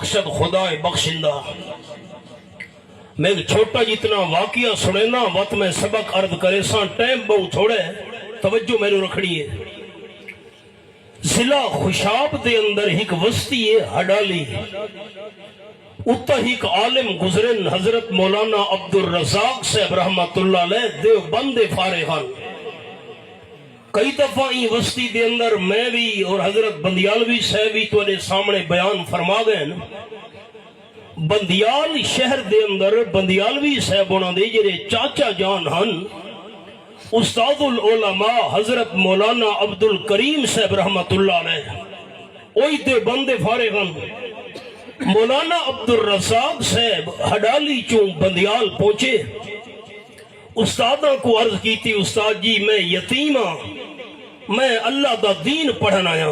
مقصد خدا بخشندہ۔ میں ایک چھوٹا جتنا واقعہ سنینا وقت میں سبق عرض کرے ساں، ٹائم بہت تھوڑے، توجہ میرے رکھنی ہے۔ ضلع خوشاب دے اندر ایک وسطی ہے ہڈالی، اتہ ایک عالم گزرن حضرت مولانا عبدالرزاق صاحب رحمت اللہ علیہ دیوبند فارغان۔ کئی دفعہ این وسطی دے اندر میں بھی اور حضرت بندیالوی صاحب بھی تواڈے سامنے بیان فرما گئے۔ بندیال شہر دے اندر بندیالوی صاحب انہاں دے جڑے چاچا جان ہن استاد العلماء حضرت مولانا عبد الکریم صاحب رحمت اللہ علیہ، اوہی دیوبند فارغان۔ مولانا عبدالرزاق صاحب ہڈالی چوں بندیال پہنچے، استاداں کو عرض کی تھی استاد جی میں یتیم ہاں، میں اللہ دا دین پڑھن آیا۔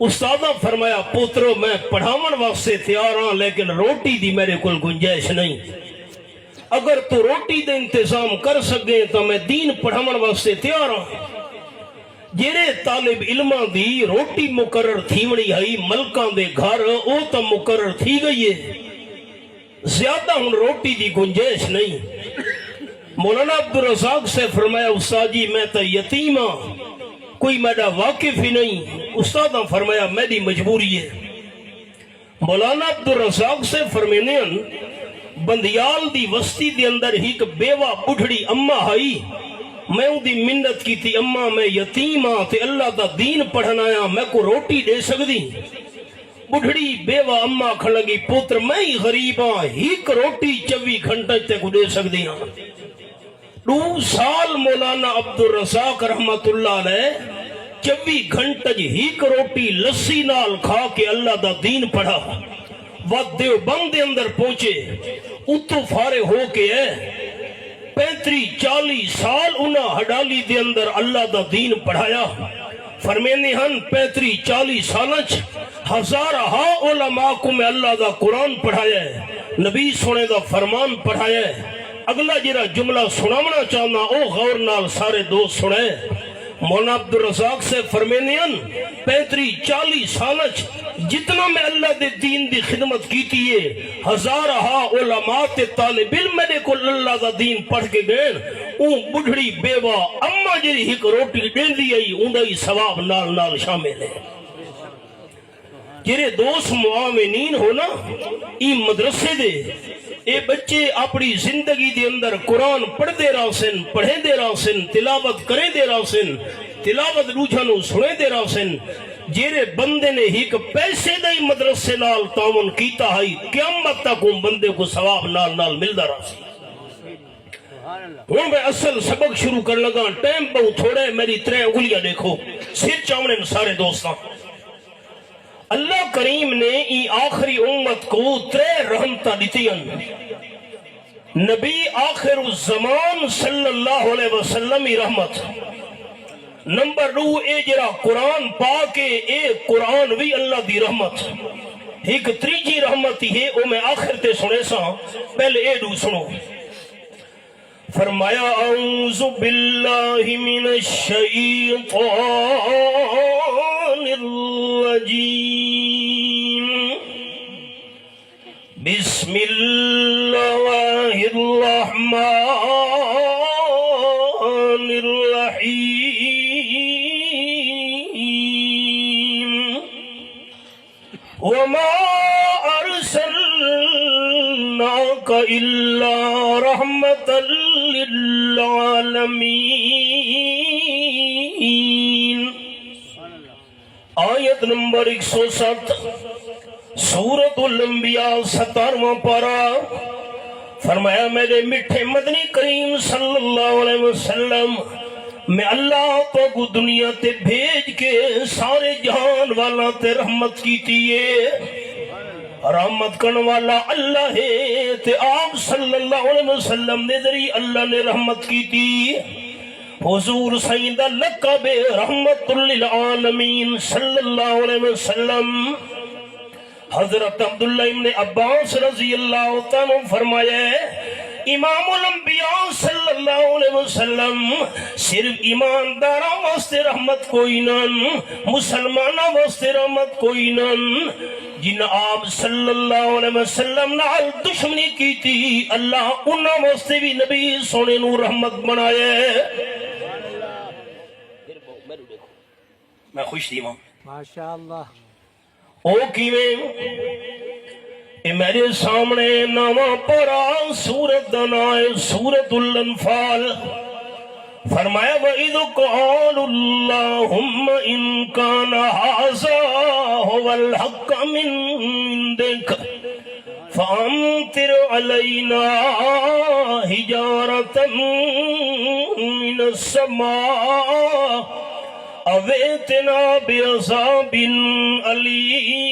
استاداں فرمایا پوترو میں پڑھاون واسطے تیار ہاں لیکن روٹی دی میرے کول گنجائش نہیں، اگر تو روٹی دے انتظام کر سکے تو میں دین پڑھاون واسطے تیار ہاں۔ جڑے طالب علماں دی روٹی مقرر تھیونی ہے ملکاں دے گھر او تو مقرر تھی گئی ہے، زیادہ ہن روٹی دی گنجائش نہیں۔ مولانا عبدالرزاق سے فرمایا استاد جی میں تو یتیم ہاں، کوئی میرا واقف ہی نہیں۔ استاد فرمایا میری مجبوری ہے۔ مولانا عبدالرزاق سے فرمینے بندیال دی وسطی دے اندر ایک بیوہ بڑھڑی اماں ہائی، میں ان دی منت کی تھی اماں میں یتیم ہاں تے اللہ دا دین پڑھنا آیا، میں کو روٹی دے سکدی؟ بڑھڑی بیوہ اماں کھڑ لگی پوتر میں ہی غریب ہاں، ایک روٹی 24 گھنٹے تے کو دے سکدی ہاں۔ 2 سال مولانا عبدالرزاق رحمت اللہ علیہ 24 گھنٹے ایک روٹی لسی نال کھا کے اللہ دا دین پڑھا۔ وقت دیوبند دے اندر پہنچے، اتو فارغ ہو کے 35-40 سال انہاں ہڈالی دے اندر اللہ دا دین پڑھایا۔ فرمینے ہن 35-40 سالچ ہزارہا علماء کو میں اللہ دا قرآن پڑھایا ہے، نبی سونے دا فرمان پڑھایا ہے۔ اگلا جرا جملہ سناونا چاہنا او غور نال سارے دوست سنے۔ مولانا عبدالرزاق سے فرمینین 35-40 سالچ جتنا میں اللہ دے دین دی خدمت کیتی ہے، ہزارہا علماء تے طالب علم میرے کو اللہ دا دین پڑھ کے گئے، اون بڑھڑی بیوہ اما جری ایک روٹی دین دی آئی اون دا ہی ثواب نال نال شامل ہے۔ جرے دوست معاونین ہونا ای مدرسے دے اے بچے اپنی زندگی دے اندر قرآن پڑھ دے رہا سن، پڑھے دے رہا سن، تلاوت کرے دے رہا سن، تلاوت روجھانو سنے دے رہا سن۔ جیرے بندے نے ایک پیسے دائی مدرسے نال تعاون کیتا ہے قیامت تک ان بندے کو ثواب نال نال ملدا رہا سی۔ ہوں میں اصل سبق شروع کر لگا، ٹائم بہت تھوڑا ہے، میری 3 انگلیاں دیکھو سر چاونے میں سارے دوستاں۔ اللہ کریم نے ای آخری امت کو 3 رحمتہ دیتی ہیں۔ نبی آخر الزمان صلی اللہ علیہ وسلم رحمت، نمبر 2 اے جرا قرآن پاکے اے قرآن بھی اللہ دی رحمت، ایک 3 رحمت ہی ہے او میں آخر تے سنے سا، پہلے اے دو سنو۔ فرمایا اعوذ باللہ من الشیطان الرجیم، بسم اللہ الرحمن الرحیم، وما ارسلناک الا رحمتا للعالمین۔ آیت نمبر 107 سورۃ الانبیاء 17واں پارہ۔ فرمایا میرے میٹھے مدنی کریم صلی اللہ علیہ وسلم، میں اللہ کو دنیا تے بھیج کے سارے جہان والا تے رحمت کیتی ہے۔ رحمت کرنے والا اللہ ہے تے آپ صلی اللہ علیہ وسلم نے ذریعہ اللہ نے رحمت کیتی۔ حضور سیدہ لقب رحمت للعالمین صلی اللہ علیہ وسلم۔ حضرت عبداللہ ابن عباس رضی اللہ عنہ فرمایا امام الانبیاء صلی اللہ علیہ وسلم صرف ایمانداراں واسطے رحمت کوئی نن، مسلماناں واسطے رحمت کوئی نن، جن آپ صلی اللہ علیہ وسلم نال دشمنی کی تھی اللہ انہاں واسطے بھی نبی سونے نو رحمت بنایا ہے۔ میں خوش تھی ماں ماشاءاللہ۔ او کیویں اے میرے سامنے نواں پارا سورت دا نام ہے سورت الانفال۔ فرمایا وَإِذْ قَالُوا اللَّهُمَّ إِنْ كَانَ هَذَا هُوَ الْحَقَّ مِنْ عِنْدِكَ فَأَمْطِرْ عَلَيْنَا حِجَارَةً مِنَ السَّمَاءِ أَوْ ائْتِنَا بِعَذَابٍ أَلِيمٍ۔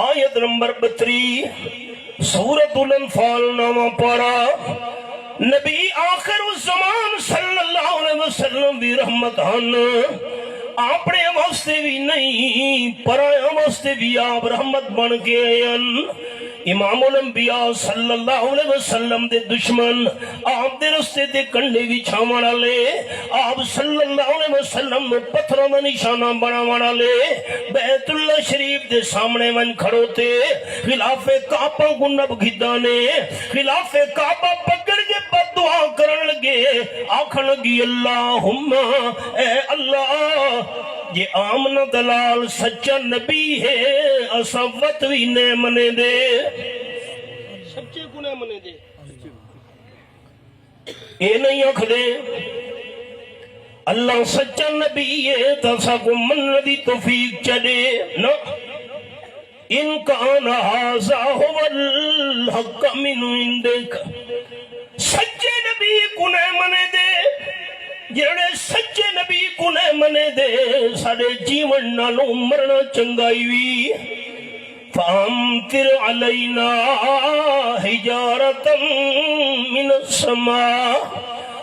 آیت نمبر 32 سورت الانفال نامہ پارا۔ نبی آخر الزمان صلی اللہ علیہ وسلم بھی رحمت ہن، اپنے واسطے بھی نہیں پرایاں واسطے بھی آپ رحمت بن کے آئین۔ امام الانبیاء صلی اللہ علیہ وسلم دے دشمن آپ دے رستے دے کنڈے بھی چھاوڑا لے، آپ صلی اللہ علیہ وسلم نے پتھروں دا نشانہ بناوڑا لے، بیت اللہ شریف دے سامنے من کھڑوتے، خلاف کعبہ کو نب گھدانے، خلاف کعبہ پکڑ کے بد دعا کرن لگے، آکھن لگی اللہم اے اللہ یہ آمنہ دلال سچا نبی ہے اسوت بھی نے منے دے، سچے کو نے منے دے، اے نہیں آکھ دے اللہ سچا نبی ہے تسا کو من دی توفیق چڑے نا۔ ان کان ھذا هو الحق من عندک، سچے نبی کو نے منے دے، جڑے سچے نبی کو نے منے دے ساڑے جیون نالوں مرنا چنگائی وی۔ فَأَمْطِرْ عَلَيْنَا حِجَارَةً مِنَ السَّمَاءِ،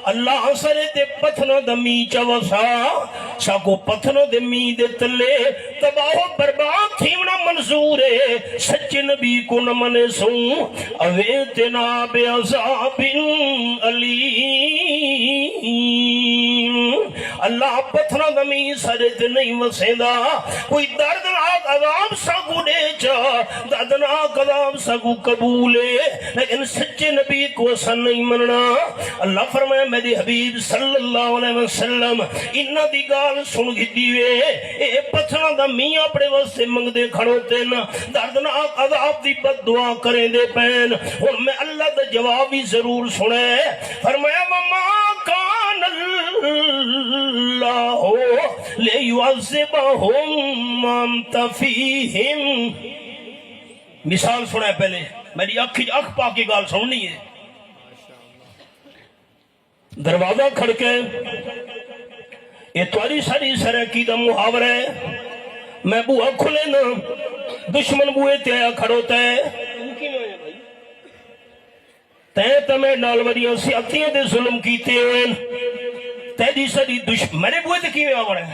اللہ سرے دے پتھنوں دمی چوسا ساکو پتھنوں دمی دے تلے تباہ و برباد تھیونا منظور ہے، سچے نبی کو نہ منے سوں اویتنا بعذاب علیم۔ اللہ پتھنوں دمی سرے دے نہیں وسیدہ، کوئی دردناک عذاب ساکو دے چا دردناک عذاب ساکو قبولے، لیکن سچے نبی کو سن نہیں مننا۔ اللہ فرمایا میرے حبیب صلی اللہ علیہ وسلم انہاں دی گال سن گھدی وے، اے پتھراں دا میاں اپنے واسطے منگ دے کھڑوتے نا، دردناک عذاب دی بد دعا کریں دے پین، اور میں اللہ دا جواب بھی ضرور سنے۔ فرمایا وَمَا كَانَ اللَّهُ لِيُعَذِّبَهُمْ وَأَنْتَ فِيهِمْ۔ مثال سنے پہلے، میری اکھ پا کے گال سننی ہے۔ دروازہ کھڑکے یہ تواری ساری سرکی دا محاور ہے، میں بوہا کھلے نا دشمن بوئے تیا کھڑوتا ہے، تین تمہیں نال وریاں سیاتیاں دے ظلم کیتے ہوئے، تیدی ساری دشمن میرے بوئے تے کیویں آوڑے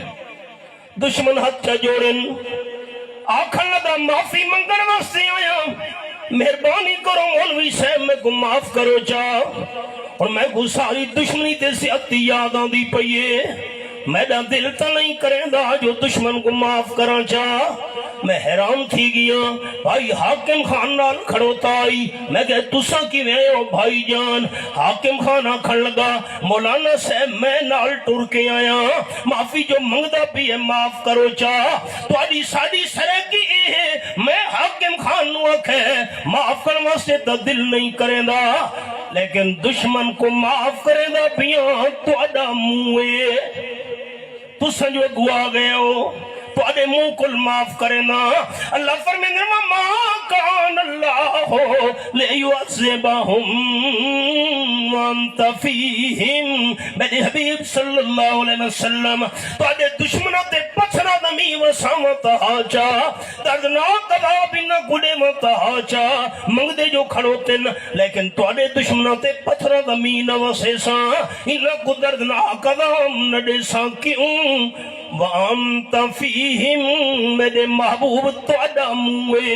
دشمن ہاتھ چا جوڑن، آکھن لگا معافی منگن واسطے آیا، مہربانی کرو مولوی صاحب میں کو معاف کرو چاہ، اور میں کو ساری دشمنی تے سیاتی یاد آن دی پئیے، میرا دل تا نہیں کریں دا جو دشمن کو معاف کران چاہ۔ میں حیران تھی گیا، بھائی حاکم خان نال کھڑوتا آئی، میں کہے تُسا کی میں ہو بھائی جان، حاکم خان آکھن لگا مولانا صاحب میں نال ٹر کے آیا، معافی جو منگدا بھی ہے معاف کرو چاہ، تو آدھی سادی سرکی ہے، میں حاکم خان نو آکھے معاف کرنے واسطے تا دل نہیں کریں دا، لیکن دشمن کو معاف کریں دا بیاں تو اڈا موئے، تو سنجو گوا گئے ہو تو اڈے منہ کل معاف کرنا۔ اللہ فرمائے وَمَا كَانَ اللَّهُ لِيُعَذِّبَهُمْ وَأَنْتَ فِيهِمْ، میرے حبیب صلی اللہ علیہ وسلم تو اڈے دشمنوں تے پتھرہ دمی وسامت آچا، دردناک عذاب انہ گڑے مت آچا، منگ دے جو کھڑوتے نا، لیکن تو اڈے دشمنوں تے پتھرہ دمی نہ وسے سا، انہ کو دردناک عذاب نہ دے سا کیوں وَأَنْتَ فِيهِمْ، میرے محبوب تو اڈا موئے،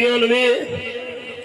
92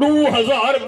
2000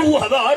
2000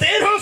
13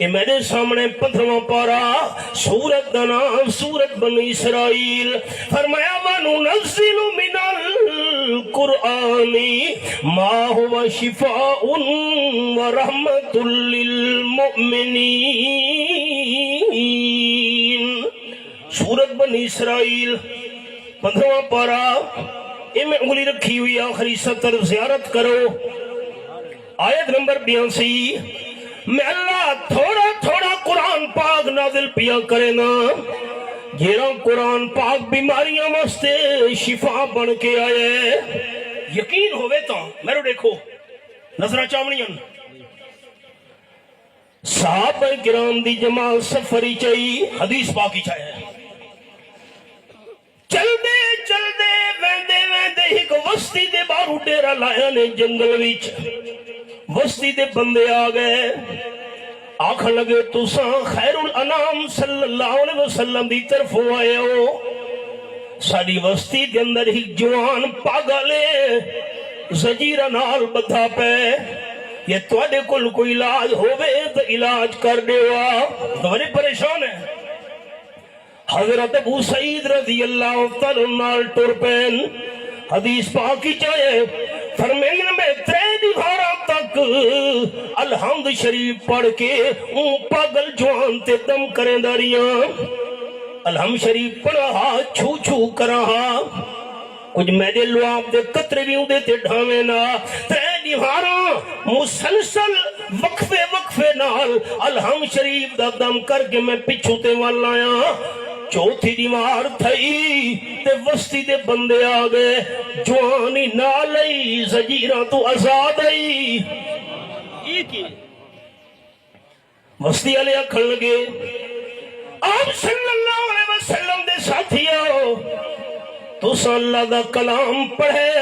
یہ میرے سامنے 15واں پارا سورت دا نام سورت بنی اسرائیل فرمایا وَنُنَزِّلُ مِنَ الْقُرْآنِ مَا هُوَ شِفَاءٌ وَرَحْمَةٌ لِّلْمُؤْمِنِينَ سورت بنی اسرائیل 15واں پارا یہ میں انگلی رکھی ہوئی آخری سطر زیارت کرو آیت نمبر 82 میں اللہ تھوڑا تھوڑا قرآن پاک نازل پیا کرے نا جیرا قرآن پاک بیماریاں واسطے شفا بن کے آئے یقین ہوئے تو میرے دیکھو نظرہ چاونیاں صحابہ کرام دی جماعت سفری چاہی حدیث پاکی چاہے چل دے ویندے ایک وستی دے بارو ڈیرا لایا نے جنگل وچ وستی دے بندے آ گئے آکھن لگے تساں خیر الانام صلی اللہ علیہ وسلم دی طرف آئے ہو ساری وستی دے اندر ہی جوان پاگلے زجیرہ نال بدھا پہ یہ تواڈے کول کوئی علاج ہوئے تو علاج کر دیوا بڑے پریشان ہیں حضرت ابو سعید رضی اللہ تعالیٰ نال ٹر پین حدیث پاکی چاہے فرمین میں 3 دیوارہ تک الحمد شریف پڑھ کے اون پاگل جوان تے دم کریں داریاں الحمد شریف پڑھا چھو چھو کرا کچھ میدے لواب دے قطرے بھی اندے تے ڈھامے نا 3 دیوارہ مسلسل وقفے نال الحمد شریف دا دم کر کے میں پچھو تے والا آیا چوتھی دیوار تھئی تے وستی دے بندے آ گئے جوانی نالئی زجیرہ تو آزاد آئی وستی علیہ کھڑ لگے آپ صلی اللہ علیہ وسلم دے ساتھیوں تو اللہ دا کلام پڑھے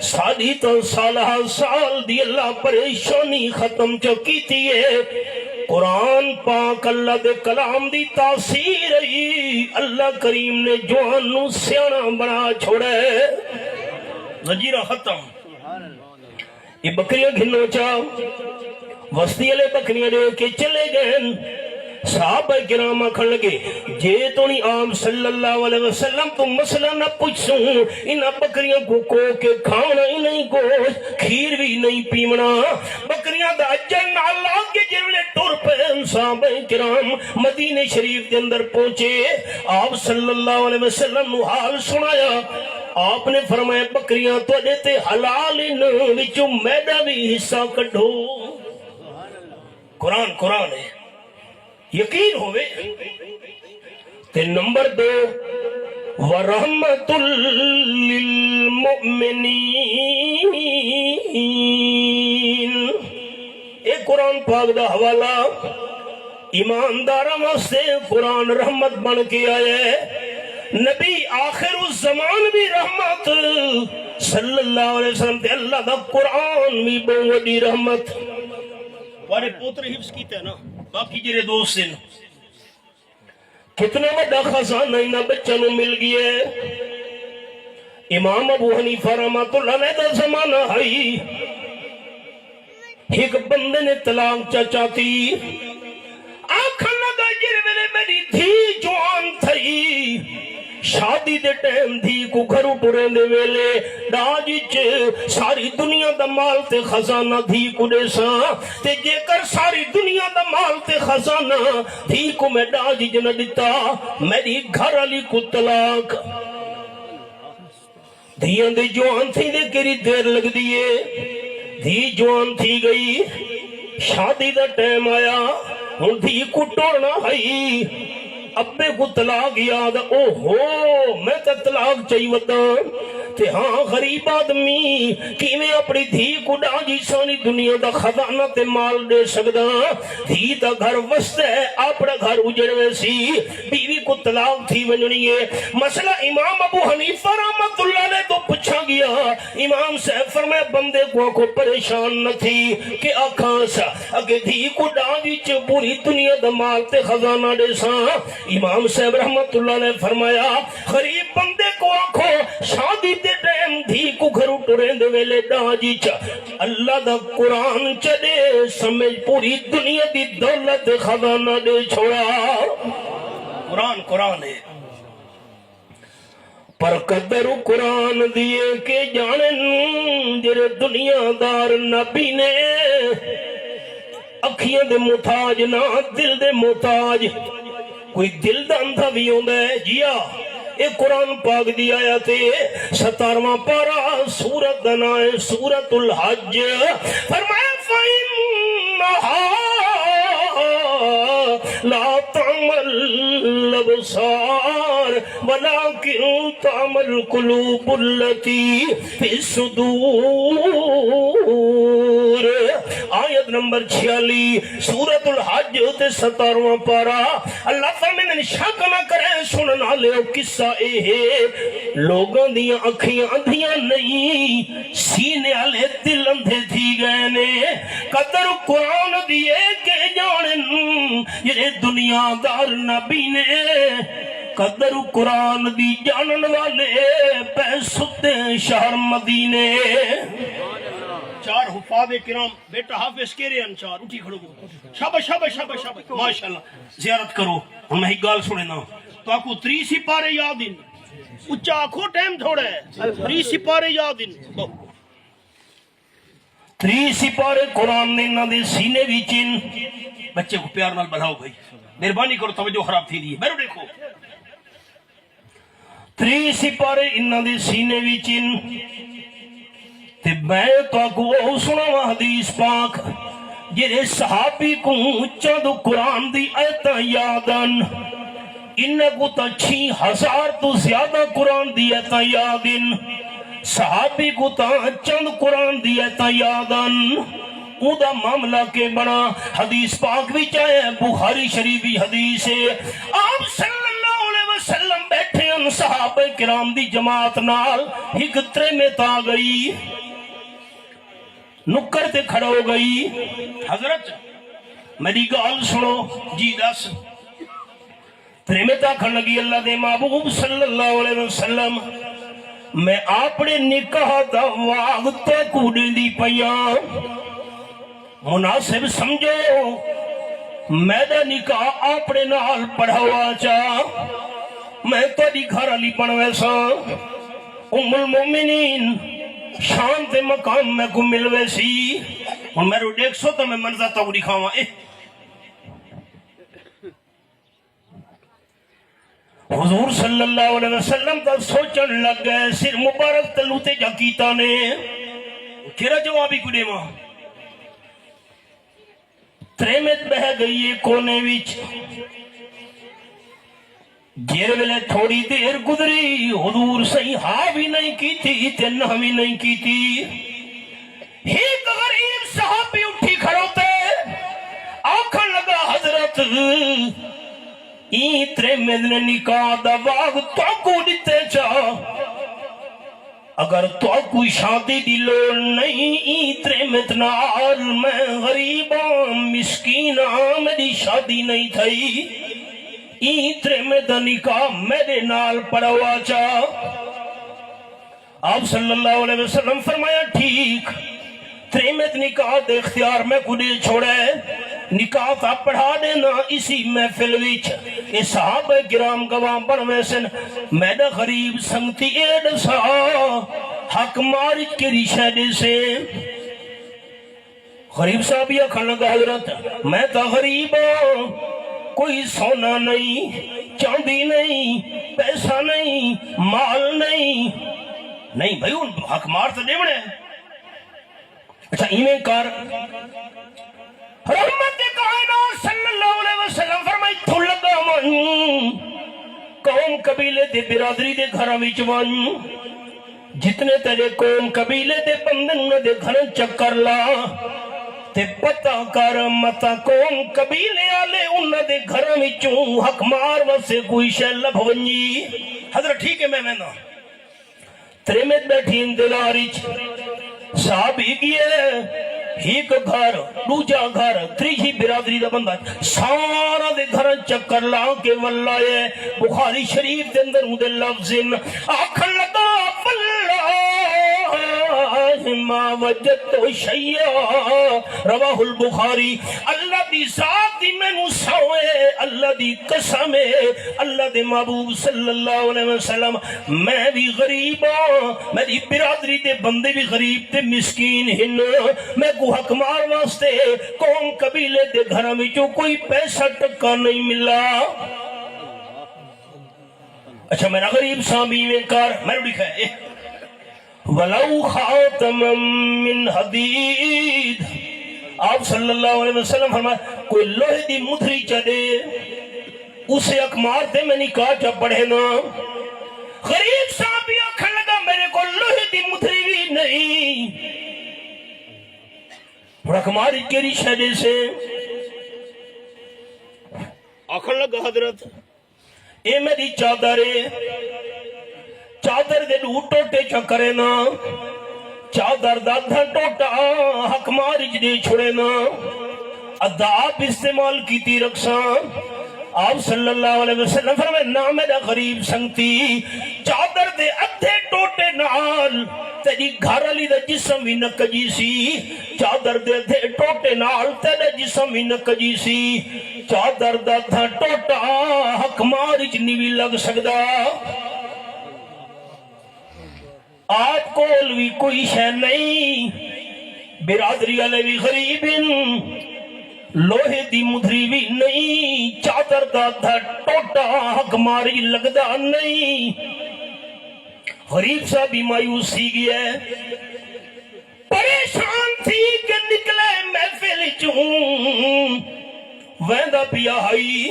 سالی تو سالہ سال دی اللہ پریشانی ختم چکی تھی قرآن پاک اللہ دے کلام دی تاثیر ہی اللہ کریم نے جوان نو سیانہ بنا چھوڑے زجیرہ ختم یہ بکریاں گھنو چاہو وستی علیہ بکریاں دے کے چلے گئے صحابہ کرام آکھن لگے جے تو نہیں عام صلی اللہ علیہ وسلم تو مسئلہ نہ پوچھوں انہاں بکریاں کو کے کھانا ہی نہیں گوشت کھیر بھی نہیں پیمنا بکریاں دا اجر نالا کے جرلے ٹور پہ صحابہ کرام مدینہ شریف کے اندر پہنچے آپ صلی اللہ علیہ وسلم نو حال سنایا آپ نے فرمایا بکریاں تو دیتے حلال ان وچوں میدہ بھی حصہ کڈھو قرآن ہے یقین ہوئے تے نمبر 2 وَرَحْمَةٌ لِّلْمُؤْمِنِينَ اے قرآن پاک دا حوالہ ایمانداراں واسطے قرآن رحمت بن کے آئے نبی آخر الزمان بھی رحمت صلی اللہ علیہ وسلم تے اللہ دا قرآن بھی بہت بڑی رحمت بارے پوتر حفظ کیتے ہیں نا باقی جرے دوست ہیں کتنا بڑا خزانہ انہا بچہ نو مل گیا ہے امام ابو حنیفہ رحمۃ اللہ علیہ دا زمانہ ہے ایک بندے نے طلاق چاہتی آنکھن لگا جرے ویلے میری دھی جوان تھئی شادی دے ٹائم دھی کو گھرو ٹورے دے ویلے ڈاجچ ساری دنیا دا مال تے خزانہ دھی کو دے ساں تے جے کر ساری دنیا دا مال تے خزانہ دھی کو میں ڈاجچ نہ دیتا میری گھر علی کو طلاق دھیاں دے جوان تھی دے کری دیر لگ دیئے دھی جوان تھی گئی شادی دا ٹائم آیا ہن دھی کو ٹورنا ہے ابے کو طلاق یاد او ہو میں تے طلاق چاہی ودا تے ہاں غریب آدمی کیویں اپنی دھی کو ڈاجی سانی دنیا دا خزانہ تے مال دے سکدا دھی دا گھر وسط ہے اپنا گھر اجڑ ویسی بیوی کو طلاق تھی ونجنی ہے مسئلہ امام ابو حنیفہ رحمۃ اللہ علیہ تو پوچھا گیا امام صاحب فرمائے بندے کو پریشان نہ تھی کہ آکھاں سا اگے دھی کو ڈاجی چ پوری دنیا دا مال تے خزانہ دے ساں امام صاحب رحمت اللہ نے فرمایا غریب بندے کو آنکھو شادی دے دے ٹائم دھی کو گھرو ٹرین دے ویلے ڈاجی چا اللہ دا قرآن چڑے سمجھ پوری دنیا دی دولت خزانہ دے چھوڑا قرآن ہے پر قدر قرآن دیے کے جانن جرے دنیا دار نبی نے اکھیاں دے محتاج نہ دل دے محتاج کوئی دل دا اندھا بھی ہوندہ ہے جیا ایک قرآن پاک دی آیت 17واں پارہ سورت دنائے سورت الحج فرمایا فَإِنَّهَا لا تعمل الابصار ولكن تعمل القلوب التي في الصدور آیت نمبر 46 سورت الحج تے 17واں پارہ اللہ فرمائے شک نہ کرے سنن والے قصہ اے لوگاں دیاں اکھیاں اندھیاں نہیں سینے والے دل اندھے تھی گئے نے قدر قرآن دیے کہ جانن یہ دنیا دار نبی نے قدر قرآن دی جانن والے پیستے شہر مدینے چار حفاظ کرام بیٹا حافظ کیرے ان چار اٹھی کھڑو شاباش شاباش شاباش شاباش ماشاءاللہ زیارت کرو ہم میں ایک گال سنے نا تو آپ کو 3 سپارے یاد ان اچھا آنکھو ٹائم تھوڑا ہے 3 سپارے یاد ان 3 سپارے قرآن نے نہ دے سینے بھی چن بچے کو پیار نال بڑھاؤ بھائی مہربانی کرو توجہ خراب تھی دی بیرو دیکھو 3 سپارے انہاں دے سینے بھی چن تے میں تو کو سنا حدیث پاک جڑے صحابی کو چند قرآن دی آیتاں یادن انہاں کو تا 6000 تو زیادہ قرآن دی آیتاں یادن صحابی کو تا چند قرآن دی آیتاں یادن اُدا معاملہ کے بنا حدیث پاک بھی چاہے بخاری شریفی حدیث ہے آپ صلی اللہ علیہ وسلم بیٹھے ان صحابہ کرام دی جماعت نال ایک ترے میں تا گئی نکر تے کھڑا ہو گئی حضرت میری گال سنو جی دس ترے میں تا کھڑ لگی اللہ دے محبوب صلی اللہ علیہ وسلم میں اپنے نکاح دا وقت کوڑی دی پیاں مناسب سمجھو میرا نکاح اپنے نال پڑھاوا چاہ میں تو دی گھر علی بن ویسا ام المومنین شان تے مقام میں کو مل ویسی اور میں رو دیکھ سو تو میں منظر تو دکھاواں حضور صلی اللہ علیہ وسلم تا سوچن لگ گئے سر مبارک تلوتے جا کیتا نے کیرا جوابی کو دے ماں تریمت بہ گئی ہے کونے وچ جیر ویلے تھوڑی دیر گزری حضور صحیح ہاں بھی نہیں کی تھی تنہ بھی نہیں کی تھی ایک غریب صحابی اٹھی کھڑوتے آنکھن لگا حضرت این تریمت نے نکاح دا واغ تو کو دیتے چاہ اگر تو کوئی شادی دی لوڑ نہیں اترے متنال میں غریباں مسکیناں میری شادی نہیں تھئی اترے میں نکاح میرے نال پڑھوا چاہ آپ صلی اللہ علیہ وسلم فرمایا ٹھیک تریمت نکاح دے اختیار میں کو دے چھوڑے نکاح تا پڑھا دینا اسی محفل وچ اے صحابہ کرام گواہ بن ویسن میڈا غریب سنگتی ایڈ سا حق مارج کے ریشہ دے سے غریب صاحب یہ کھانا گا حضرت میں تا غریب ہوں کوئی سونا نہیں چاندی نہیں پیسہ نہیں مال نہیں بھائی ان حق مار تا دے بڑے اچھا ایمیں کار رحمت کائنات صلی اللہ علیہ وسلم فرمائی تو لگا من قوم قبیلے دے برادری دے گھراں وچ ون جتنے تیرے قوم قبیلے دے بندن دے گھراں چکر لا تے پتہ کر متا قوم قبیلے والے انہاں دے گھراں وچوں حق مار واسے کوئی شے لبھ ونجی حضرت ٹھیک ہے میں نا تیرے میں بیٹھی انتظار وچ صحابی گئے ایک گھر دوجا گھر تریجی برادری دا بندہ سارا دے گھر چکر لا کے واللہ بخاری شریف دے اندر دے لفظ آکھن لگا واللہ ما وجدت شيئا رواہ البخاری. اللہ دی ذات دی مینوں سوئے, اللہ دی قسم ہے, اللہ دے محبوب صلی اللہ علیہ وسلم میں بھی غریب ہوں, میری برادری دے بندے بھی غریب تے مسکین ہن, میں کو حق مار واسطے قوم قبیلے دے گھراں وچوں کوئی پیسہ ٹکا نہیں ملا. اچھا میرا غریب صحابی میں کار میں لکھا ہے وَلَوْ خَاتَمًا مِّنْ حَدِيدٍ. آپ صلی اللہ علیہ وسلم فرمایا کوئی لوہے دی مدھری چا دے اسے اکمار دے میں نکاح چا پڑھے نا. غریب صحابی آکھن لگا میرے کو لوہے دی مدھری بھی نہیں, اور اکمار کیری شہدے سے آکھن لگا حضرت اے میری چادر ہے, چادر دے دو ٹوٹے چا کرے نا, چادر دا دھا ٹوٹا حق مارج دے چھڑے نا, ادھا آپ استعمال کی تی رکھساں. آپ صلی اللہ علیہ وسلم فرمائے نا میرا غریب سنگتی چادر دے ادھے ٹوٹے نال تیری گھر علی دا جسم بھی نکجی سی, چادر دے ادھے ٹوٹے نال تیرا جسم بھی نکجی سی, چادر دا تھا ٹوٹا حق مارج نہیں بھی لگ سکدا. آپ کول بھی کوئی شے نہیں, برادری والے بھی غریب لوہے دی مدھری بھی نہیں, چادر دا تھا ٹوٹا حق مارج لگدا نہیں. غریب سا بھی مایوسی گیا ہے, پریشان تھی کہ نکلے محفل چوں ویندا پیا ہائی.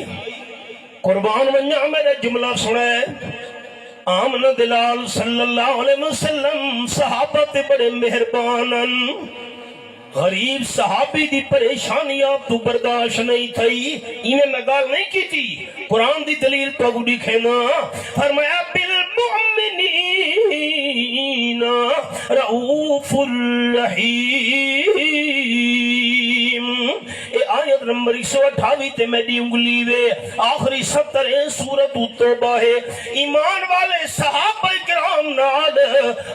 قربان ونجا میرے جملہ سنے آمنہ دلال صلی اللہ علیہ وسلم صحابہ تے بڑے مہربانن. غریب صحابی دی پریشانی آپ تو برداشت نہیں تھی, انہیں میں گال نہیں کی تھی, قرآن دی دلیل تو گوڑی کھینا. فرمایا بالمؤمنین رؤوف الرحیم. اے آیت نمبر 128 تے میری انگلی وے آخری 70 سورت توبہ ہے. ایمان والے صحابہ کرام نال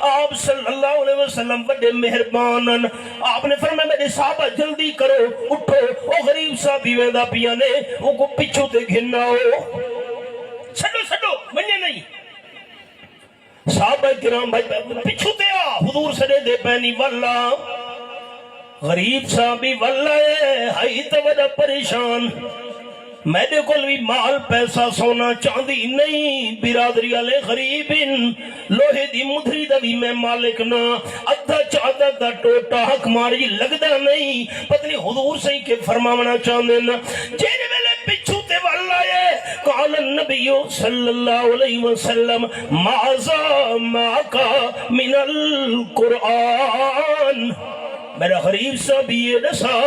آپ صلی اللہ علیہ وسلم بڑے مہربانن. آپ نے فرمایا میرے صحابہ جلدی کرو اٹھو, او غریب صاحبی ویندا پیا نے او کو پچھو تے گھننا ہو, چھڈو منجے نہیں. صحابہ کرام بھائی پچھو تے آ حضور سڑے دے پینی واللہ. غریب صاحبی واللہ ہائی تو بڑا پریشان, میرے کول بھی مال پیسہ سونا چاندی نہیں, برادری والے غریب لوہے دی مدھری دا بھی میں مالک نہ, ادھا چادر دا ٹوٹا حق ماری لگدا نہیں. پتنی حضور سے کہ فرماونا چاندے نا جن ویلے پچھو تے واللہ ہے قال النبی صلی اللہ علیہ وسلم ماذا ماکا من القرآن. میرا غریب صاحب یہ دسا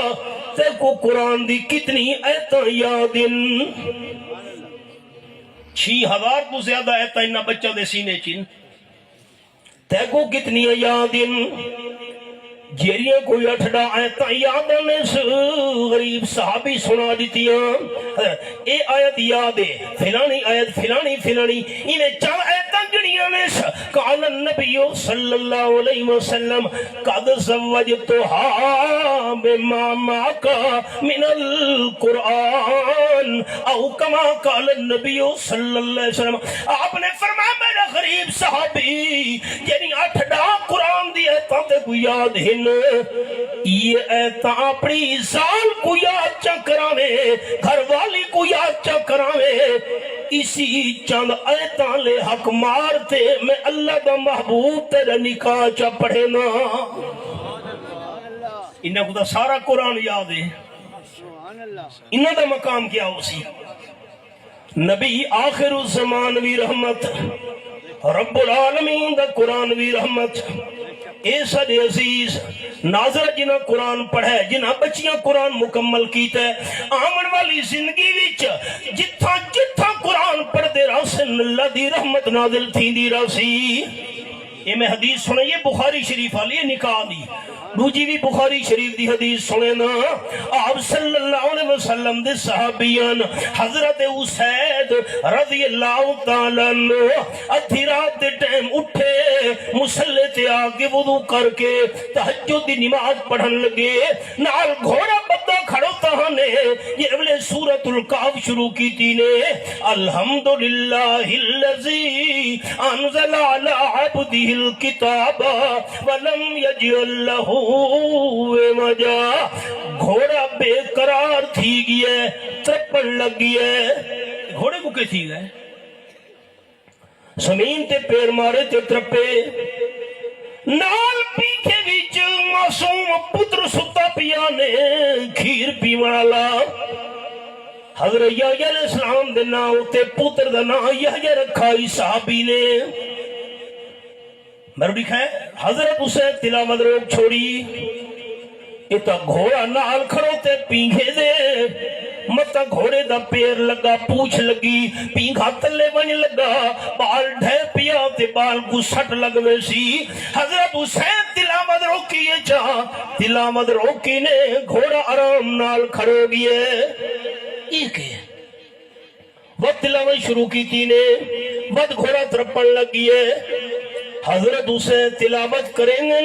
تے کو قرآن دی کتنی ایتاں یادن, 6000 تو زیادہ ایتاں انہا بچہ دے سینے چن, تے کو کتنی یادن جیریاں کوئی 8 ایتاں یاداں نے غریب صحابی سنا دیتیاں. اے آیت یاد ہے فلانی آیت فلانی انہیں 4 ایتاں گنیاں نے. قال النبی صلی اللہ علیہ وسلم قد زوجتها بما معك من القرآن او کما قال النبی صلی اللہ علیہ وسلم. آپ نے فرمایا میرا غریب صحابی یعنی 8 قرآن دی ایتاں تے کو یاد ہن, یہ ایتاں اپنی زال کو یاد چا کراوے, گھر والی کو یاد چا کراوے. اسی چند ایتاں لے حق مارتے میں اللہ دا محبوب تیرا نکاح چا پڑھے نا. انہاں کو دا سارا قرآن یاد ہے, انہاں دا مقام کیا ہو سی. نبی آخر الزمان وی رحمت, رب العالمین دا قرآن وی رحمت. اے صد عزیز ناظر جنہ قرآن پڑھے, جنہ بچیاں قرآن مکمل کیتا ہے, آمن والی زندگی وچ جتھا قرآن پڑھ دے راسن اللہ دی رحمت نازل تھی دی راسی. یہ میں حدیث سنائیے بخاری شریف والی نکاح دی. دوجی بھی بخاری شریف دی حدیث سنے نا آپ صلی اللہ علیہ وسلم دے صحابیان حضرت اسید رضی اللہ تعالیٰ عنہ ادھی رات دے ٹائم اٹھے مسلح تے آگے وضو کر کے تہجد دی نماز پڑھن لگے نال گھوڑا بندہ کھڑو تانے یہ اولے سورۃ الکہف شروع کی تھی نے الحمدللہ الذی انزل علی عبدہ الکتاب ولم یجعل لہ عوجا گھوڑا بے قرار تھی گیا ترپن لگ گیا گھوڑے کو کیسی گئے زمین تے پیر مارے تے ترپے نال پیکھے وچ معصوم پتر ستا پیا نے کھیر پیون والا حضرت یحییٰ علیہ السلام دے نام تے پتر دا نام یحییٰ رکھا صحابی نے میرے لکھا ہے حضرت اسے تلاوت روک چھوڑی اتا گھوڑا نال کھڑو تے پینگھے دے متا گھوڑے دا پیر لگا پوچھ لگی پینگھا تلے بن لگا بال ڈھے پیا تے بال کو سٹ لگ میں سی حضرت حسین تلاوت روکی یہ چاہ تلاوت روکی نے گھوڑا آرام نال کھڑو گئے ایک ہے وہ تلاوت شروع کی تھی نے بد گھوڑا ترپن لگی ہے حضرت اسے تلاوت کریں گے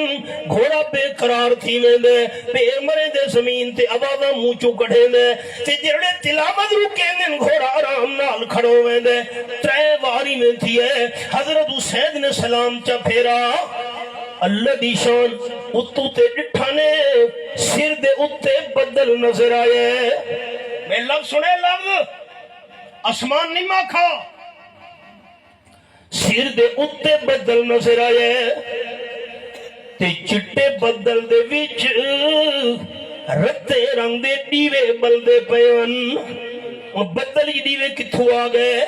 گھوڑا بے قرار تھی میں دے پیر مرے دے زمین تے آوازاں موچو کڑھے دے تے جڑے تلاوت رکیں گے گھوڑا آرام نال کھڑو میں دے ترے واری میں تھی ہے حضرت حسین نے سلام چا پھیرا اللہ دی شان اتو تے ڈٹھانے سر دے اتے بدل نظر آئے میں لفظ سنے لفظ آسمان نہیں ماکھا سر دے اتے بدل نظر آئے تے چٹے بدل دے وچ رتے رنگ دے دیوے بلدے پیان بدل ہی دیوے کتھو آ گئے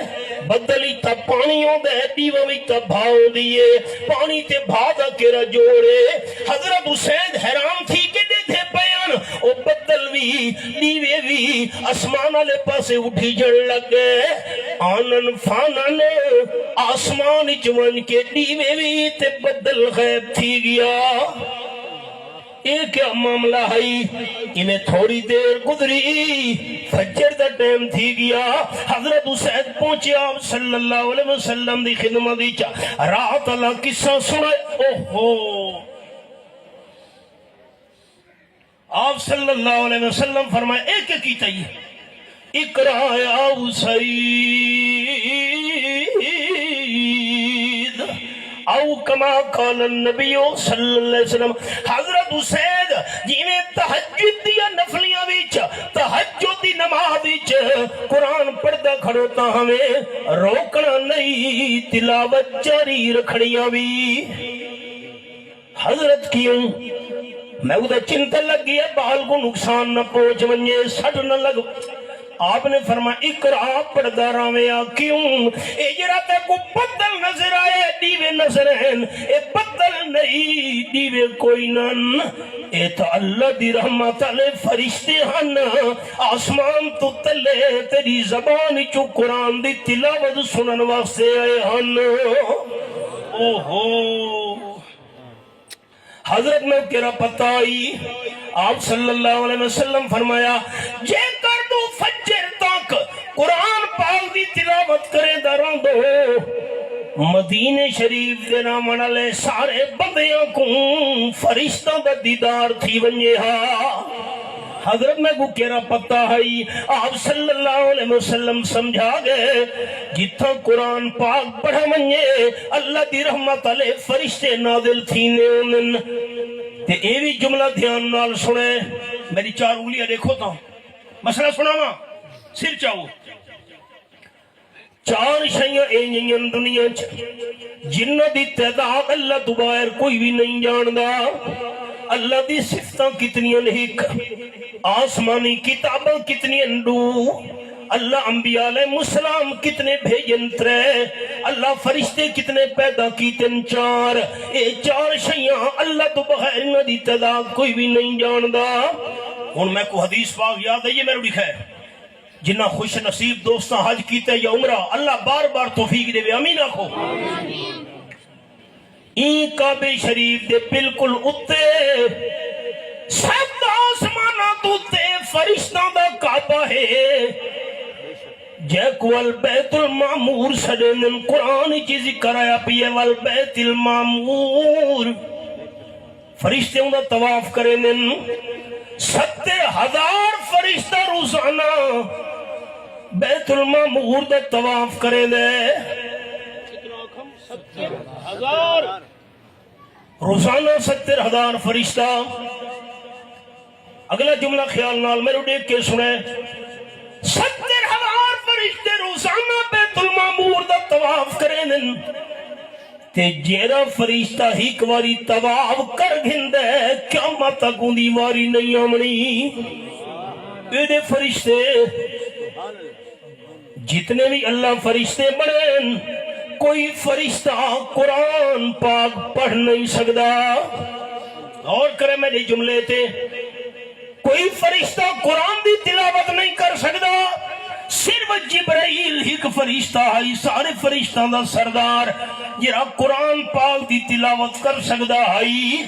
بدل ہی تا پانی ہو دے دیوے بھی تا بھاؤ دیئے پانی تے بھا دا کرا جوڑے حضرت حسین حیران تھی کہ دے تھے پیان او بدل بھی دیوے بھی آسمان والے پاسے اٹھی جڑ لگ گئے آنن فانن آسمان چمن کے دیوے بھی تے بدل غیب تھی گیا ایک کیا معاملہ ہے انہیں تھوڑی دیر گزری فجر دا ٹائم تھی گیا حضرت حسین پہنچے آپ صلی اللہ علیہ وسلم دی خدمت دی چاہ رات اللہ قصہ سنائے اوہو آپ صلی اللہ علیہ وسلم فرمائے ایک کی تئی اقرا یا حسین او کما قال النبی صلی اللہ علیہ وسلم حضرت حسین جیویں تہجد دیا نفلیاں وچ تہجد دی نماز وچ قرآن پڑھدا کھڑوتا ہمیں روکنا نہیں تلاوت جاری رکھڑیاں بھی حضرت کیوں میں ادھر چنتا لگ گیا بال کو نقصان نہ پہنچ ونجے سٹ نہ لگ آپ نے فرمایا اقرا پڑھدا راویا کیوں اے جڑا تے کو بدل نظر آئے دیوے نظر ہیں اے بدل نہیں دیوے کوئی نن اے تو اللہ دی رحمت علیہ فرشتے ہن آسمان تو تلے تیری زبان چو قرآن دی تلاوت سنن واسطے آئے ہن اوہو حضرت میں کہہ پتہ آئی آپ صلی اللہ علیہ وسلم فرمایا جے کر دو فجر تک قرآن پاک دی تلاوت کریں دران دو مدینہ شریف دے نامن علیہ سارے بندیاں کو فرشتہ دا دیدار تھی ونجے ہاں حضرت میں کو کہہ پتہ ہے آپ صلی اللہ علیہ وسلم سمجھا گئے جتھا قرآن پاک پڑھا منجے اللہ دی رحمت علیہ فرشتے نازل تھینے انن تے اے بھی جملہ دھیان نال سنے میری چار انگلیاں دیکھو تا مسئلہ سناوا سر چاہو چار شیعہ اینجین دنیا جنہ دی تعداد اللہ تو باہر کوئی بھی نہیں جاندہ اللہ دی صفتاں کتنی انہک آسمانی کتاباں کتنی اندو اللہ انبیاء علیہ السلام کتنے بھیجن ترے اللہ فرشتے کتنے پیدا کیتن چار اے چار شیعہ اللہ تو بغیر نہ دی تعداد کوئی بھی نہیں جاندہ اور میں کو حدیث پاک یاد ہے یہ میرے لکھا ہے جنہ خوش نصیب دوستاں حج کیتے یا عمرہ اللہ بار بار توفیق دے آمین آکھو این کعبے شریف دے بالکل اتے آسمانہ تو تے فرشتاں دا کعبہ ہے جیک والبیت المعمور سجنن قرآن کی ذکر آیا پیے والبیت المعمور فرشتے ہوں دا طواف کرنن 70,000 فرشتہ روزانہ بیت المعمور دا طواف کرے دے 70,000 روزانہ 70,000 فرشتہ اگلا جملہ خیال نال میرے دیکھ کے سنے 70,000 فرشتے روزانہ بیت المعمور دا طواف کرے دن تے جیرا فرشتہ ہی کواری طواف کر گھندے قیامت تک اندی واری نہیں آمنی ایدے فرشتے جتنے بھی اللہ فرشتے بنیں کوئی فرشتہ قرآن پاک پڑھ نہیں سکتا اور کرے میرے جملے تے کوئی فرشتہ قرآن دی تلاوت نہیں کر سکتا صرف جبرائیل ایک فرشتہ ہے سارے فرشتہ دا سردار جرا قرآن پاک دی تلاوت کر سکتا ہے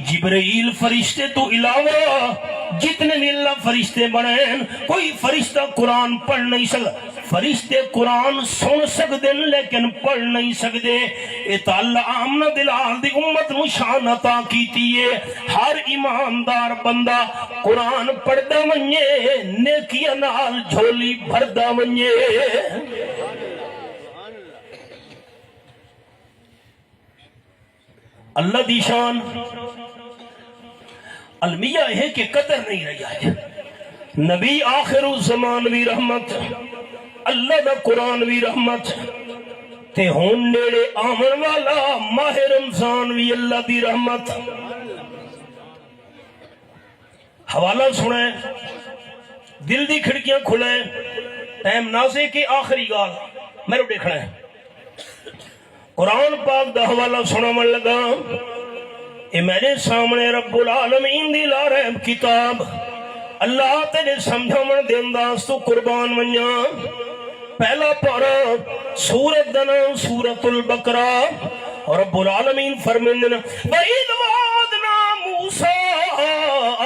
جبرائیل فرشتے تو علاوہ جتنے بھی اللہ فرشتے بنیں کوئی فرشتہ قرآن پڑھ نہیں سکتا فرشتے قرآن سن سکتے لیکن پڑھ نہیں سکتے اے اللہ آمنہ دلال دی امت نشان عطا کیتی ہے ہر ایماندار بندہ قرآن پڑھدا ونجے نیکیاں نال جھولی بھردا ونجے اللہ دی شان المیہ ہے کہ قدر نہیں رہی آج نبی آخر الزمان بھی رحمت اللہ دا قرآن بھی رحمت تے ہون نیڑے آمن والا ماہ رمضان بھی اللہ دی رحمت حوالہ سنیں دل دی کھڑکیاں کھلیں ٹائم نازے کے آخری گال میرے دیکھنا ہے قرآن پاک دا حوالہ سنا من لگا اے میرے سامنے رب العالمین دی لا رحم کتاب اللہ تیرے سمجھا من دے انداز تو قربان منیا پہلا پارا سورت دنا سورت البقرہ اور رب العالمین فرمندنا وَإِذْ وَعَدْنَا مُوسَىٰ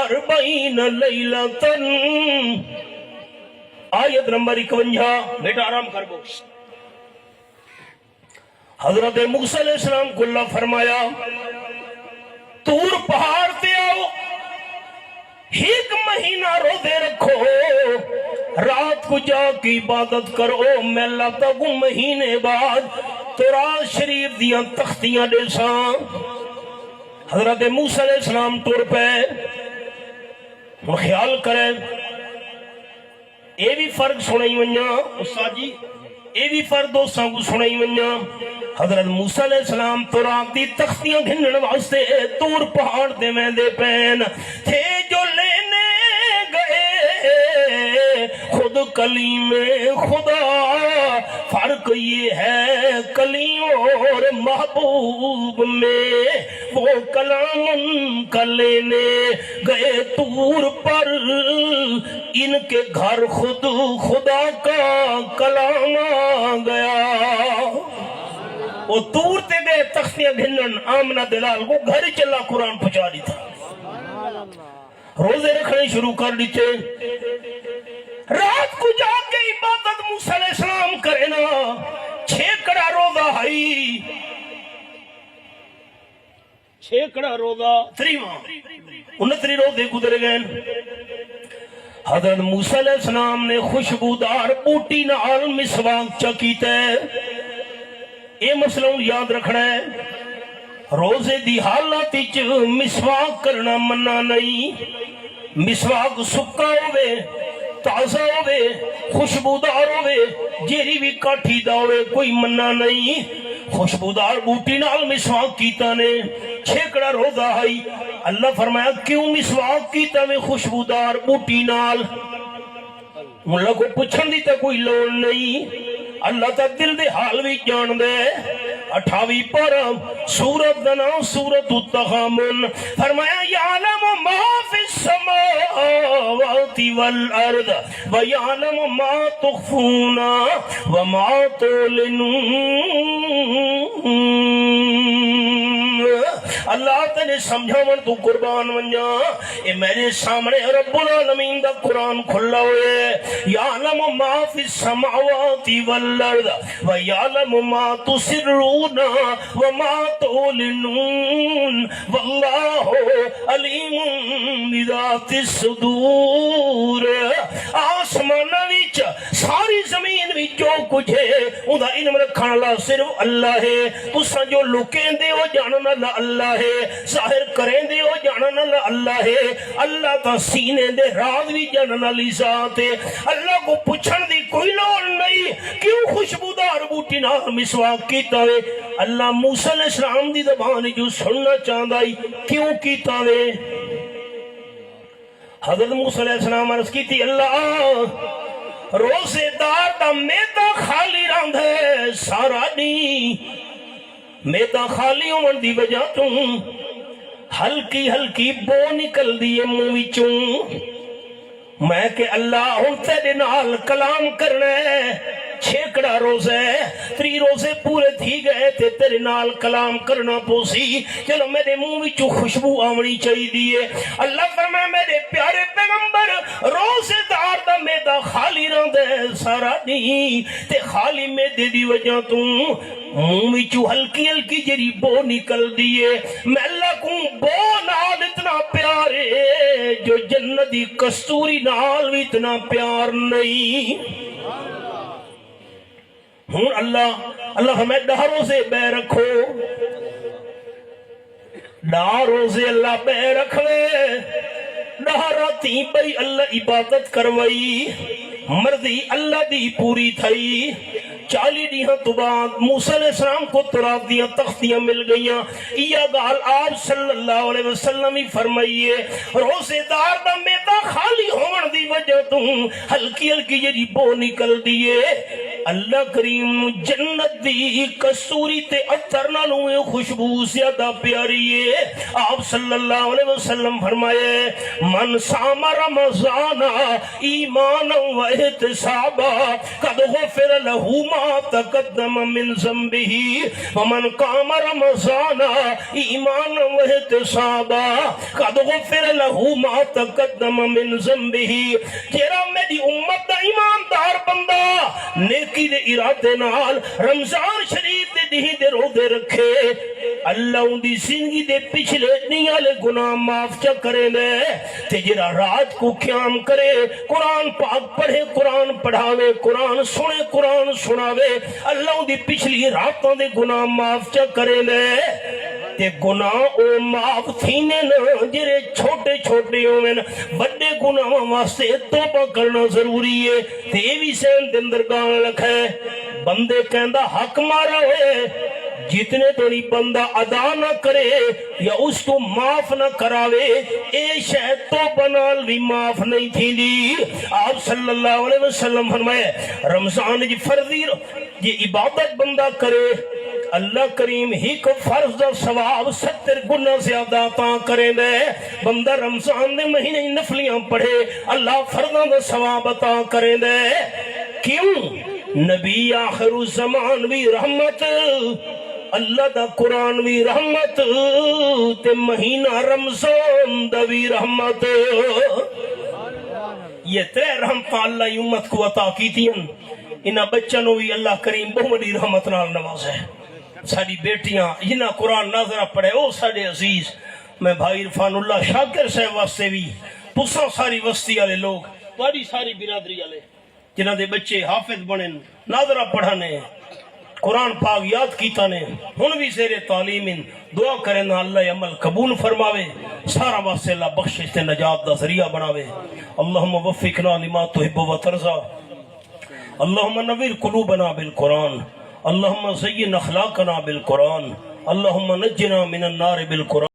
40 لَيْلَةً آیت نمبر 51 بیٹا آرام کر بو حضرت موسیٰ علیہ السلام کو اللہ فرمایا تور پہاڑ تے آؤ 1 مہینہ روزے رکھو رات کو جا کی عبادت کرو میں اللہ تک مہینے بعد تورات شریف دیاں تختیاں دے ساں حضرت موسیٰ علیہ السلام تور پہ ہم خیال کریں اے بھی فرق سنائی ونیا استاد جی اے بھی فرق دوستاں کو سنائی ونیا حضرت موسیٰ علیہ السلام تورات دی تختیاں گھنن واسطے تور پہاڑ دے میں دے پین تھے جو لینے گئے خود کلیم خدا فرق یہ ہے کلیم اور محبوب میں وہ کلام کا لینے گئے تور پر ان کے گھر خود خدا کا کلام آ گیا وہ دور تے گئے تختیاں گھنن آمنہ دلال کو گھر چلا قرآن پہنچا دی تھا روزے رکھنے شروع کر دیتے رات کو جا کے عبادت موسیٰ علیہ السلام کرے نا 6 کڑا روزہ ہائی 6 کڑا روزہ 29 روزے گزر گئے حضرت موسیٰ علیہ السلام نے خوشبودار بوٹی نال مسواک چکیتے یہ مسئلہ یاد رکھنا ہے روزے دی حالت وچ مسواک کرنا منع نہیں مسواک سکا ہوئے تازہ ہوئے خوشبودار ہوئے جیری بھی کاٹھی دا ہوئے کوئی منع نہیں خوشبودار بوٹی نال مسواک کیتا نے 6 کڑا روزہ آئی اللہ فرمایا کیوں مسواک کیتا میں خوشبودار بوٹی نال اللہ کو پوچھن دی تا کوئی لوڑ نہیں اللہ تا دل دے حال بھی جان دے 28 پر سورت دنا سورت التغامن فرمایا یعلم ما فی السماوات والارض ویعلم ما تخفون وما تعلنون اللہ تیرے سمجھاون تو قربان ونجا اے میرے سامنے رب العالمین دا قرآن کھلا ہوئے یعلم ما فی السماوات والارض ویعلم ما تسرون وما تعلنون واللہ علیم بذات الصدور آسمان وچ ساری زمین وچ جو کچھ ہے اوندا علم رکھن والا صرف اللہ ہے تساں جو لکین دے ہو جانن والا اللہ ہے ظاہر کریں دے ہو جانن والا اللہ ہے اللہ تا سینے دے راز بھی جانن والی ذات ہے اللہ کو پوچھن دی کوئی لوڑ نہیں کیوں خوشبودار بوٹی نال مسواک کیتا وے اللہ موسیٰ علیہ السلام دی زبان جو سننا چاہندا ہی کیوں کیتا وے حضرت موسیٰ علیہ السلام عرض کی تھی اللہ روزے دار دا میدا خالی رہند ہے سارا نہیں میدا خالی ہون دی وجہ تو ہلکی ہلکی بو نکل دیئے منہ وچوں میں کہ اللہ ہن تیرے نال کلام کرنا ہے چھیکڑا روزے 3 روزے پورے تھی گئے تے تیرے نال کلام کرنا پوسی چلو میرے منہ وچوں خوشبو آونی چاہی دیئے اللہ فرمائے میرے پیارے پیغمبر روزے دار دا میدا خالی رہندے سارا نہیں تے خالی میدے دی وجہ تو منہ وچوں ہلکی ہلکی جری بو نکل دیئے میں اللہ کو بو نال اتنا پیارے جو جنتی کستوری نال بھی اتنا پیار نہیں ہوں اللہ ہمیں 10 روزے بے رکھو 10 روزے اللہ بے رکھوے 10 راتی بھئی اللہ عبادت کروائی مرضی اللہ دی پوری تھئی 40 دیہاں تو بعد موسیٰ علیہ السلام کو تراب دیاں تختیاں مل گئیاں یہ گال آپ صلی اللہ علیہ وسلم ہی فرمائیے روزے دار دا میدا خالی ہون دی وجہ تم ہلکی ہلکی جی بو نکل دیئے اللہ کریم جنت دی کسوری تے اتر نالوں خوشبو زیادہ پیاری ہے آپ صلی اللہ علیہ وسلم فرمائے من سام رمضان ایمانا و احتسابا قد غفر لہو ما تقدم من ذنبه ومن قام رمضان ایمانا و احتسابا قد غفر لہو ما تقدم من ذنبه تیرا میری امت دا ایماندار بندہ نیکی دے ارادے نال رمضان شریف دے دہی دے روزے رکھے اللہ ان دی زندگی دے پچھلے نیالے گناہ معاف چا کرے لے تے جرا رات کو قیام کرے قرآن پاک پڑھے قرآن پڑھاوے قرآن سنے قرآن سناوے اللہ ان دی پچھلی راتوں دے گناہ معاف چا کرے لے تے گناہ او معاف تھینے نہ جرے چھوٹے چھوٹے ہوئے بڑے گناہ واسطے توبہ کرنا ضروری ہے تے بھی سین دندر گان لکھے بندے کہندہ حق مارا ہوئے جتنے توڑی بندہ ادا نہ کرے یا اس کو معاف نہ کراوے اے شاید تو بنال بھی معاف نہیں تھی دی آپ صلی اللہ علیہ وسلم فرمائے رمضان جی فرضی یہ عبادت بندہ کرے اللہ کریم ہی کو فرض دا ثواب 70 گنا زیادہ عطا کرے دے بندہ رمضان دے مہینے نفلیاں پڑھے اللہ فرضاں دا ثواب عطا کرے دے کیوں نبی آخر الزمان بھی رحمت اللہ دا قرآن بھی رحمت تے مہینہ رمضان دا بھی رحمت یہ 3 رحمت اللہ امت کو عطا کی تھی انہاں بچنوں بھی اللہ کریم بہت بڑی رحمت نال نواز ہے ساری بیٹیاں جنہاں قرآن ناظرہ پڑھے او ساڑے عزیز میں بھائی عرفان اللہ شاکر صاحب واسطے بھی تساں ساری وسطی والے لوگ تاری ساری برادری والے جنہاں دے بچے حافظ بنے ناظرہ پڑھانے قرآن پاک یاد کیتا نے ہن بھی زیر تعلیم دعا کریں اللہ عمل قبول فرماوے سارا واسطے اللہ بخشش تے نجات دا ذریعہ بناوے اللہم وفقنا لما تحب و ترضى اللہم نویر قلوبنا بالقرآن اللہم زین اخلاقنا بالقرآن اللہم نجنا من النار بالقرآن